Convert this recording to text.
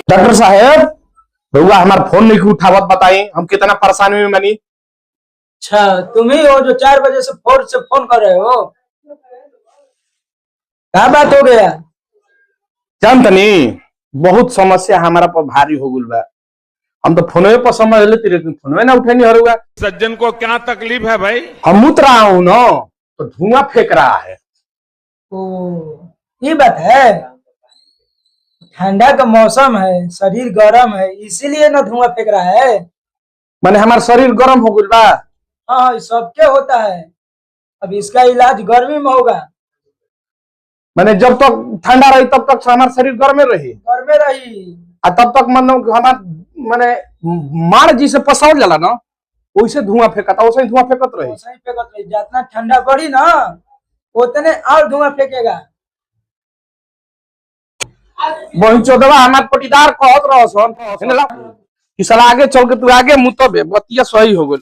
Doctor साहब, रउआ हमारा फोन नहीं उठावत, बताई हम कितना परेशानी में बनी। अच्छा, तुम ही हो जो 4 बजे से फोन कर रहे हो? क्या बात हो गया? जानतनी बहुत समस्या हमारा पर भारी हो गई बा। हम तो फोन पर समझ लेते, लेकिन फोन ना उठे नहीं हरूगा। सज्जन को क्या तकलीफ है भाई? हम मुत रहा हूँ ना, तो धुआं फेंक रहा है। ओ, ये बात है। ठंडा का मौसम है, शरीर गर्म है, इसीलिए ना धुआं फेंक रहा है। मैंने हमारा शरीर गर्म हो गई बा। हाँ, सबके होता है। अब इसका इलाज गर्मी में होगा। मैंने जब तक ठंडा रही तब तक हमारा शरीर गर्म में रही, गर्मे रही। तब तक हमारा मैंने मार जी से पसौड़ जाला ना, वैसे धुआं फेंकता, वैसे धुआं फेंकत रही। वैसे ही फेंकत रही। जितना ठंडा बढ़ी ना, उतने और धुआं फेंकेगा। वही चौदवा हमार पटीदार कहत रहो सन कि साला आगे चल के तू आगे मुतबे बतिया सही हो गई।